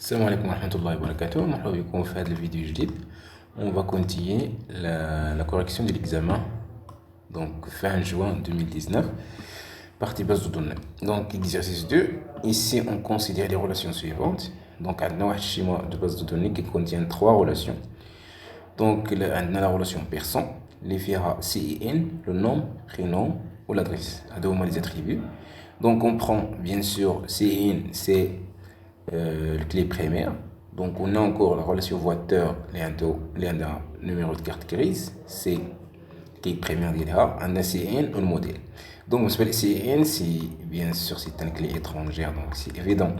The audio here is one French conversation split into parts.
السلام عليكم ورحمة الله وبركاته. مرحبا بكم في هذا الفيديو الجديد. On va continuer la correction de l'examen donc fin juin 2019 partie base de données. Donc exercice 2, ici on considère les relations suivantes. Donc on a un schéma de base de données qui contient trois relations. Donc on a la relation personne, les fera CIN, le nom, prénom ou l'adresse. À les attributs. Donc on prend bien sûr CIN, c'est le clé primaire. Donc on a encore la relation voiture, les numéro de carte grise, c'est clé primaire d'ILA, un CN ou le modèle. Donc on s'appelle CN, c'est bien sûr c'est une clé étrangère, donc c'est évident.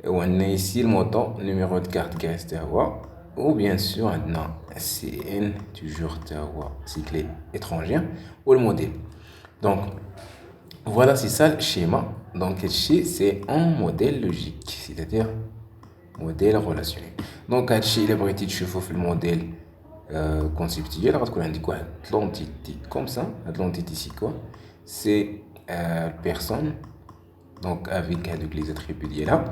On a ici le moto, numéro de carte grise d'Awa, ou bien sûr on a CN, toujours d'Awa, c'est clé étrangère, ou le modèle. Donc voilà, c'est ça le schéma. Donc, c'est un modèle logique, c'est-à-dire modèle relationnel. Donc, il a été le modèle conceptuel. On a dit quoi? L'entité comme ça. L'entité, c'est quoi? C'est personne, donc avec les attributs là.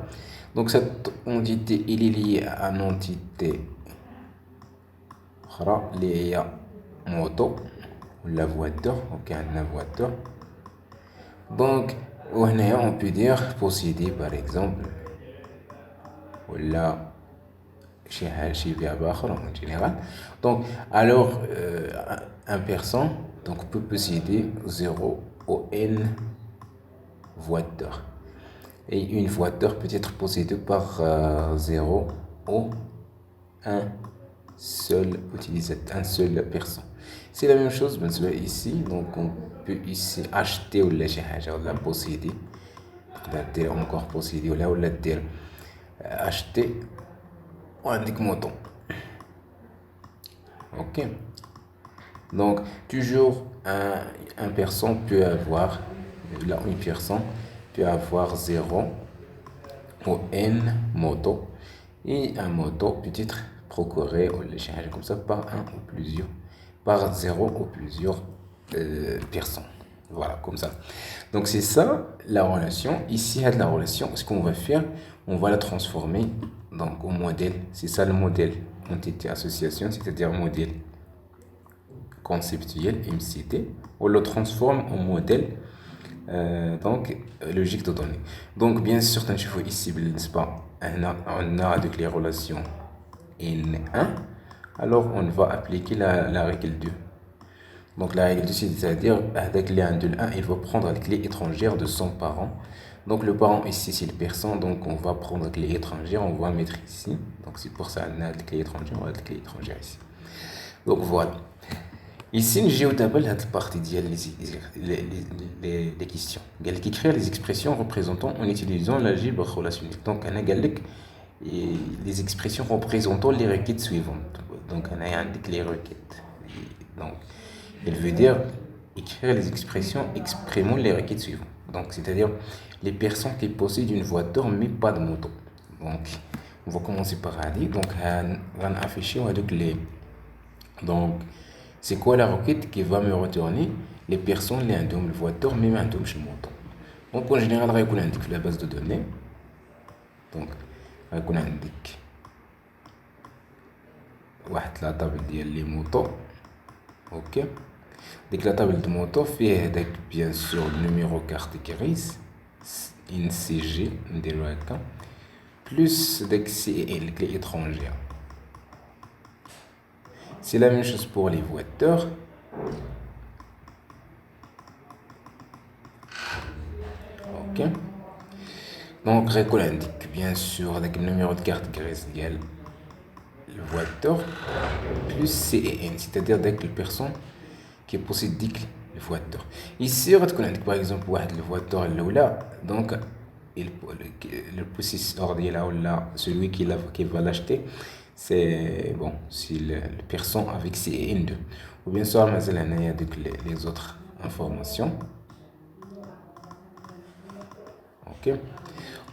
Donc, cette entité, il est liée à une entité liée à moto, la voiture. Ok, la voiture. Donc, on peut dire posséder par exemple, ou là, chez en général. Donc, alors, un personne donc, peut posséder 0 ou n voitures. Et une voiture peut être possédée par 0 ou un seul utilisateur, un seul personne. C'est la même chose ici, donc on peut ici acheter ou la posséder, encore posséder ou la dire acheter ou un moto. Ok. Donc toujours un personne peut avoir, là une personne peut avoir 0 ou n moto et un moto peut être procuré ou les charges comme ça par un ou plusieurs, par 0 ou plusieurs personnes. Voilà, comme ça. Donc c'est ça la relation. Ici, la relation, ce qu'on va faire, on va la transformer donc au modèle. C'est ça le modèle entité association, c'est-à-dire modèle conceptuel MCT. On le transforme en modèle donc logique de données. Donc bien sûr, je vois ici, n'est-ce pas, on a avec les relations N1, alors on va appliquer la règle 2. Donc la règle 2, c'est-à-dire avec les 1 de 1, il va prendre la clé étrangère de son parent. Donc le parent ici, c'est le personne, donc on va prendre la clé étrangère, on va mettre ici. Donc c'est pour ça qu'on a la clé étrangère, on a la clé étrangère ici. Donc voilà. Ici, j'ai au tableau la partie les questions. Elle qui crée les expressions représentant en utilisant l'algèbre relationnelle. Donc, on a les expressions représentant les requêtes suivantes. Donc, on a les requêtes. Donc, elle veut dire écrire les expressions exprimant les requêtes suivantes. Donc, c'est-à-dire les personnes qui possèdent une voiture mais pas de moto. Donc, on va commencer par aller. Donc, on va afficher avec les. Donc, c'est quoi la requête qui va me retourner les personnes les ont voiture même un chez moto. Donc en général, on va indiquer la base de données. Donc, on va indiquer la table des motos. Ok. Donc la table de moto fait bien sûr le numéro carte grise, une CG, plus les clés étrangères. C'est la même chose pour les voitures. Ok. Donc, on indique bien sûr avec le numéro de carte grise le voiture plus CN, c'est-à-dire avec les personnes qui possèdent le voiture. Ici, on indique par exemple le voiture là, donc le possesseur là, celui qui va l'acheter, c'est bon, c'est le personne avec CN2. Ou bien sûr, il y a les autres informations. Ok.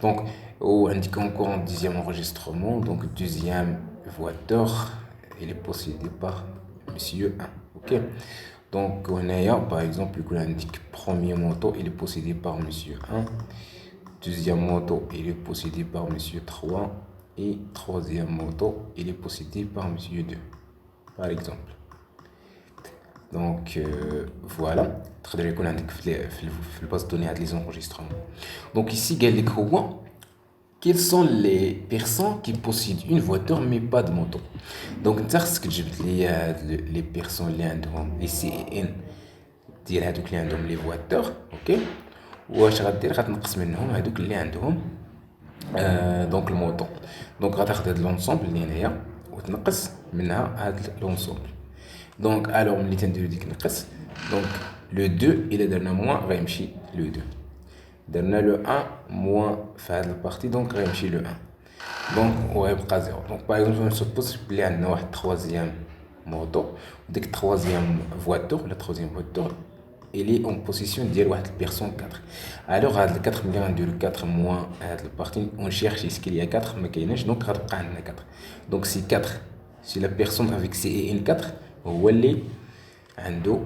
Donc, on indique encore un deuxième enregistrement. Donc, deuxième voiture, il est possédé par monsieur 1. Ok. Donc, on a par exemple, on indique premier moto, il est possédé par monsieur 1. Deuxième moto, il est possédé par monsieur 3. et troisième moto, il est possédé par monsieur 2, par exemple. Donc voilà, تقدر يكون عندك في الباز دوني هاد les enregistrements. Donc ici قال لك هو quelles sont les personnes qui possèdent une voiture mais pas de moto. Donc انت خصك تجيب لي هاد les personnes اللي عندهم les CEN ديال هادوك اللي عندهم لي فواتور. اوكي واش غدير غتنقص منهم هادوك اللي عندهم دونك الموطو. دونك غتاخد هاد لونسومبل اللي هنايا وتنقص منها هاد لونسومبل. دونك الوغ ملي تنديرو ديك نقص دونك لو 2 الا درنا موان غيمشي لو 2 درنا لو 1 موان في هاد البارتي دونك غيمشي لو 1 دونك وغيبقى زيرو. دونك باغ اكزومبل نسوبوز بلي عندنا واحد تخوازيام موطو وديك تخوازيام فواتور ولا تخوازيام فواتور il est en position ديال واحد البيرسون 4. alors هاد ال 4 ملي غنديرو 4 موان هاد البارتي on cherche est-ce qu'il y a 4 ما كايناش دونك غتبقى عندنا 4. دونك سي 4 سي لا بيرسون افيك سي ان 4 هو اللي عنده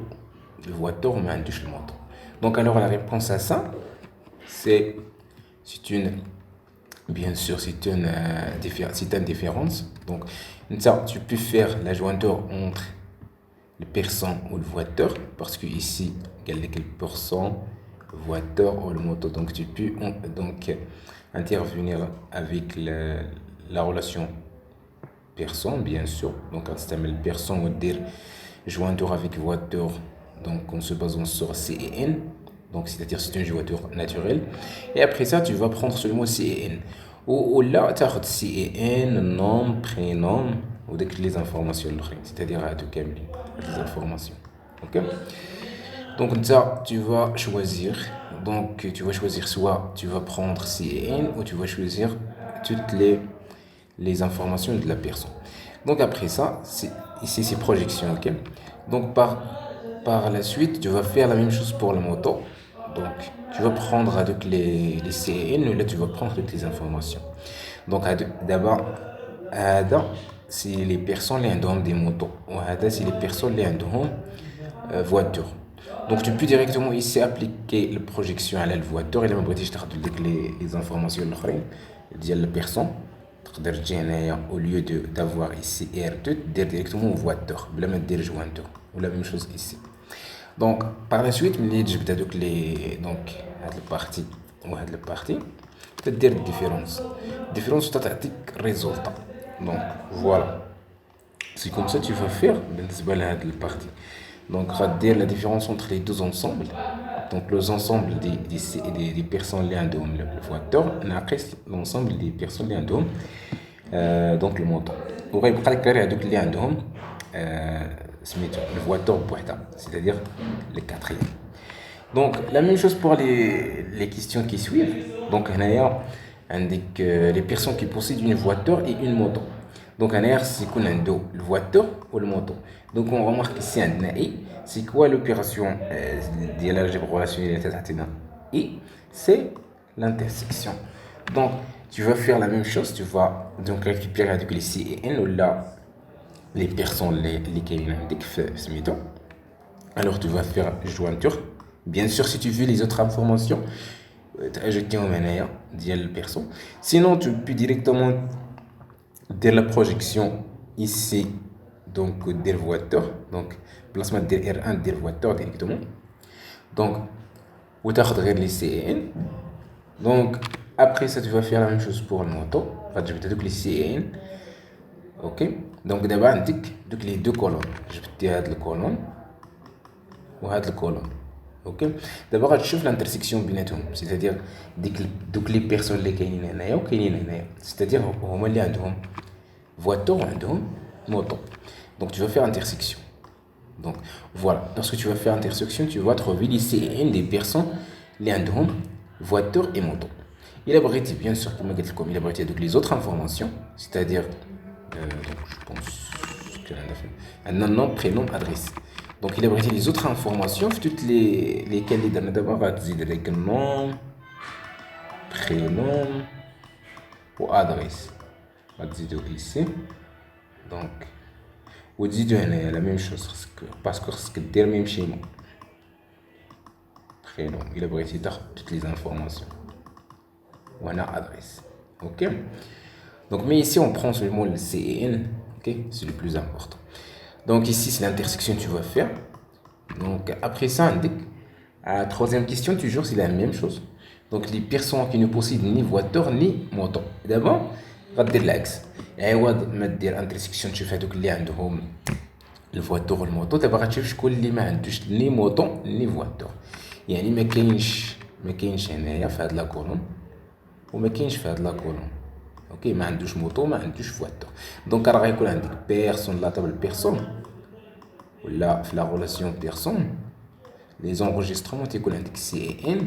الفواتور وما عندوش الموطو. دونك alors la réponse à ça c'est une bien sûr c'est une différence. donc tu peux faire la jointure entre le personne ou le voiture parce que ici il y a quel personne voiture ou le moto. donc tu peux donc intervenir avec la relation personne bien sûr. donc quand tu as personne ou dire jointure avec voiture donc en se basant sur CEN donc c'est-à-dire c'est une jointure naturelle et après ça tu vas prendre seulement CEN ou là tu as CEN nom prénom ou les informations c'est-à-dire à tout كاملين les informations. ok donc ça tu vas choisir soit tu vas prendre CEN ou tu vas choisir toutes les informations de la personne. donc après ça ici c'est projection. ok donc par la suite tu vas faire la même chose pour la moto. donc tu vas prendre avec les CEN ou là tu vas prendre toutes les informations. donc d'abord c'est les personnes qui ont des motos ou c'est les personnes qui ont voiture. donc tu peux directement ici appliquer la projection à la voiture et là ما بغيتيش تاخذ les informations الاخرين ديال la personne تقدر تجي هنايا au lieu d'avoir ici R2 دير directement voiture بلا ما دير jointure ou la même chose ici. donc par la suite ملي تجبد هذوك لي دونك هاد البارتي وهاد البارتي تدير الديفيرونس تعطيك ريزولطا. donc voilà c'est comme ça tu vas faire بالنسبه لهاد البارتي. donc غدير la différence entre les deux ensembles. donc les ensembles des personnes اللي عندهم الفواتور ناقص l'ensemble des personnes اللي عندهم donc الموطو وغيبقى لك غير هذوك اللي عندهم سميتو الفواتور بوحدها c'est-à-dire le quatrième. donc la même chose pour les questions qui suivent. donc هنايا عندك les personnes qui possèdent une voiture et une moto. donc هنايا خص يكون عنده الفواتور والموطو. donc on remarque ici عندنا اي c'est quoi l'opération ديال l'algèbre relationnelle اللي تعطينا اي c'est l'intersection. donc tu vas faire la même chose. tu vas donc récupérer هذوك les CEN ولا les personnes اللي كاينين عندك في سميتو. alors tu vas faire jointure. bien sûr si tu veux les autres informations t'ajoutهم هنايا ديال البيرسون. sinon tu peux directement دير la projection ici donc دير voiture. donc placement دير R1 دير voiture directement. donc وتاخذ غير les CEN. donc après ça tu vas faire la même chose pour le moto. غتجبد هذوك les CEN. ok donc دابا عندك دوك les deux colonnes. جبدتي هاد الكولون وهاد الكولون. ok دابا غتشوف l'interaction بيناتهم c'est-à-dire دوك les personnes اللي كاينين هنايا وكاينين هنايا c'est-à-dire هما اللي عندهم voiture وعندهم moto. donc tu vas faire intersection. donc voilà lorsque tu vas faire intersection tu vas trouver les CEN des personnes اللي عندهم voiture et moto. il a بغيتي bien sûr كما قلت لكم il a بغيتي دوك les autres informations c'est-à-dire donc je pense que عندنا nom prénom adresse. donc il a بغيتي les autres informations في toutes lesquelles اللي درنا دابا غتزيد لك nom prénom و adresse غتزيدو ici. donc وتزيدو هنايا la même chose باسكو خصك دير ميم شيما prénom الا بغيتي تاخد toutes les informations وهنا adresse. ok Donc, mais ici, on prend seulement le C et N. Ok, c'est le plus important. Donc, ici, c'est l'intersection que tu vas faire. Donc, après ça, à la troisième question, toujours, c'est la même chose. Donc, les personnes qui ne possèdent ni voiture ni moto. D'abord, غدير العكس. عوض ما دير انترسيكسيون تشوف هذوك اللي عندهم الفواتور والموطو، دابا غتشوف شكون اللي ما عندوش ني موطو ني فواتور. يعني ما كاينش هنايا في هاد لا كولوم وما كاينش في هاد لا كولوم. اوكي، ما عندوش موطو ما عندوش فواتور. دونك راه غيكون عندك بيرسون لا طابل بيرسون ولا في لا غولاسيون بيرسون لي زونغيسترومون تيكون عندك سي اي ان.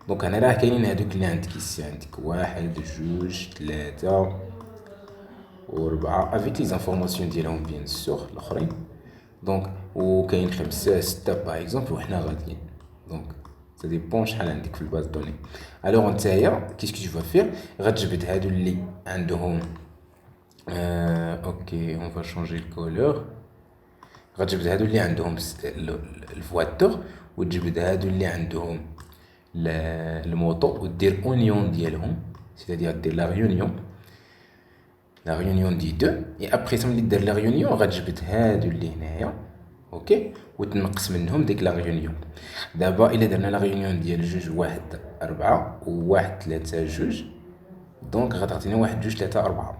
دونك هنا راه كاينين هادوك اللي عندك يسي، عندك واحد جوج ثلاثة وربعة افيك لي زانفورماسيون ديالهم بيان سور الاخرين. دونك وكاين خمسة ستة باغ اكزومبل وحنا غاديين. دونك سا ديبون شحال عندك في الباز دوني. الوغ نتايا كيسكو تو فا غتجبد هادو اللي عندهم اوكي اون فا شونجي الكولور. غتجبد هادو اللي عندهم الفواتور وتجبد هادو اللي عندهم الموطو ودير اونيون ديالهم، سيتادير دير لا ريونيون دي دو. اي ابري ملي دير لا ريونيون غتجبد هادو اللي هنايا اوكي وتنقص منهم ديك لا ريونيون. دابا الا درنا لا ريونيون ديال جوج واحد أربعة وواحد ثلاثة جوج، دونك غتعطينا واحد جوج ثلاثة أربعة.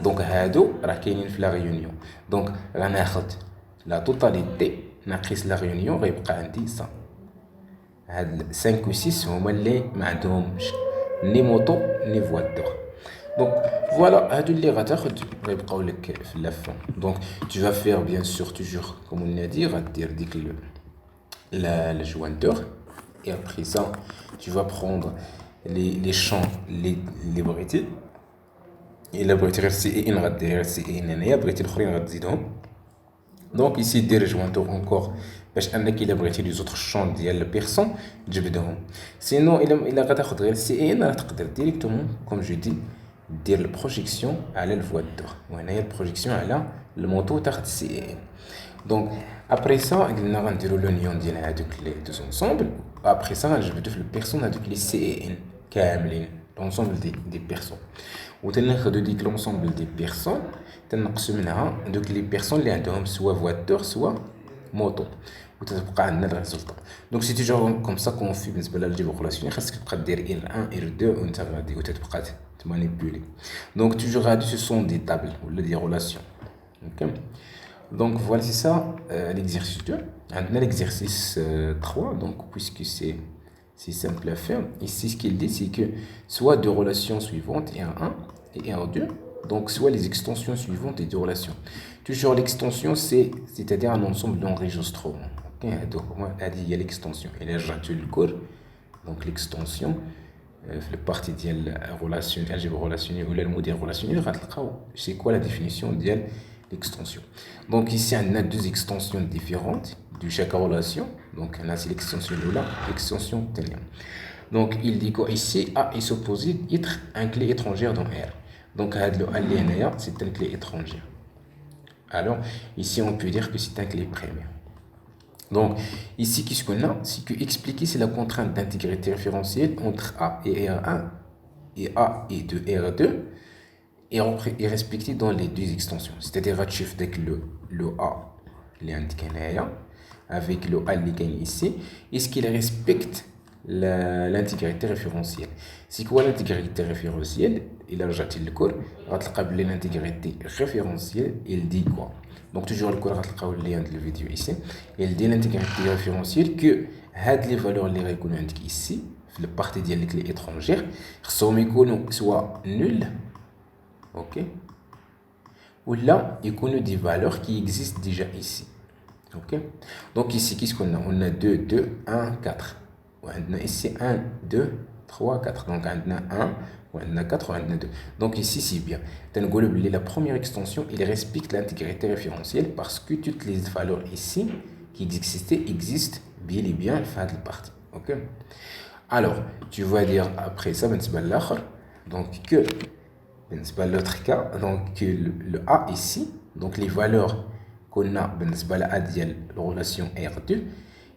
دونك هادو راه كاينين في لا ريونيون. دونك غناخد لا توتاليتي ناقص لا ريونيون غيبقى عندي 100. هاد 5 و 6 هما اللي ما عندهمش ني موطو ني فواتور. دونك فوالا هادو اللي غتاخد غيبقاو لك في لافون. دونك tu vas faire bien sûr toujours comme on l'a dit غدير ديك le jointeur et après ça tu vas prendre les champs les بغيتي. الا بغيتي غير سي ان غدير غير سي ان هنايا، بغيتي الاخرين غتزيدهم. دونك ici دير جوانتور اونكور باش انك الا بغيتي لي زوتر شون ديال البيرسون تجبدهم. سينو الا غتاخد غير سي ان راه تقدر ديريكتومون كوم جو دي دير البروجيكسيون على الفواتور، وهنايا البروجيكسيون على الموطو تاخد سي ان. دونك ابري سا قلنا غنديرو لونيون ديال هادوك لي دو انسومبل. ابري سا غنجبدو في البيرسون هادوك لي سي ان كاملين لونسومبل دي بيرسون، وتناخدو ديك لونسومبل دي بيرسون تنقصو منها دوك لي بيرسون اللي عندهم سوا فواتور سوا موطو وتتبقى عندنا الريزولطا. دونك سي توجور كوم سا كون في بالنسبه للجبر ريلاسيونيل خاصك تبقى دير ار 1 ار 2 وانت غادي وتتبقى تمانيبيولي. دونك توجور غادي سو سون دي تابل ولا دي ريلاسيون. اوكي دونك فوالا سي سا l'exercice 2. عندنا l'exercice 3 donc puisque c'est simple à faire. Ici ce qu'il dit c'est que soit deux relations suivantes R1 et R2, donc soit les extensions suivantes des deux relations. Toujours l'extension c'est-à-dire un ensemble d'enregistrements. Ok, donc il y a l'extension. Et là j'ai le cours. Donc l'extension في partie ديال relationnel algèbre relationnel ولا الموديل relationnel غتلقاو c'est quoi la définition ديال l'extension. Donc ici on a deux extensions différentes de chaque relation. Donc là c'est l'extension de là, l'extension telle. Donc il dit qu'ici A est supposé être un clé étrangère dans R. Donc c'est une clé étrangère. Alors ici on peut dire que c'est un clé primaire. Donc ici qu'est-ce qu'on a, c'est que expliquer c'est la contrainte d'intégrité référentielle entre A et R1 et A et de R2 est respecté dans les deux extensions. C'est-à-dire que le A اللي عندك هنايا avec le A اللي كاين ici, est-ce qu'il respecte l'intégrité référentielle. C'est quoi l'intégrité référentielle? Il a رجعتي للكور غتلقى بلي l'intégrité référentielle il dit quoi. Donc toujours le cours غتلقاو le lien de la vidéo ici. Il dit l'intégrité référentielle que هاد les valeurs اللي غيكونوا عندك ici في البارتي ديال لي كلي étrangères خصهم يكونوا soit nul ok ou là يكونوا des valeurs qui existent déjà ici. Ok, donc ici qu'est-ce qu'on a? On a 2 2 1 4. On a ici 1 2 3 4. Donc on a 1 on a 4 on a 2. Donc ici c'est bien. La première extension il respecte l'intégrité référentielle parce que toutes les valeurs ici qui existent bien et bien fin de partie. Ok, alors tu vas dire après ça donc que l'autre cas donc que le A ici donc les valeurs qu'on a la relation R2,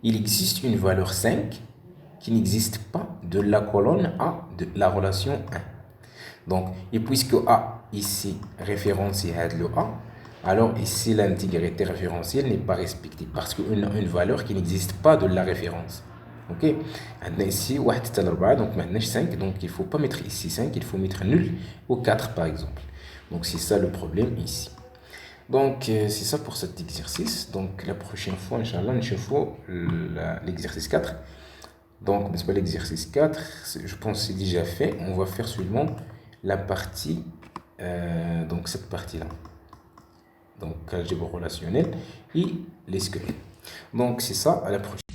il existe une valeur 5 qui n'existe pas de la colonne A de la relation 1. Donc, et puisque A ici référentiel à le A, alors ici l'intégrité référentielle n'est pas respectée parce qu'on a une valeur qui n'existe pas de la référence. Ok, on a ici 1 حتى 4, donc maintenant 5, donc il ne faut pas mettre ici 5, il faut mettre nul ou 4 par exemple. Donc c'est ça le problème ici. Donc c'est ça pour cet exercice. Donc la prochaine fois, Inch'Allah, nous chauffons l'exercice 4. Donc l'exercice 4, je pense que c'est déjà fait. On va faire seulement la partie, donc cette partie-là. Donc algèbre relationnelle et les squelettes. Donc c'est ça, à la prochaine.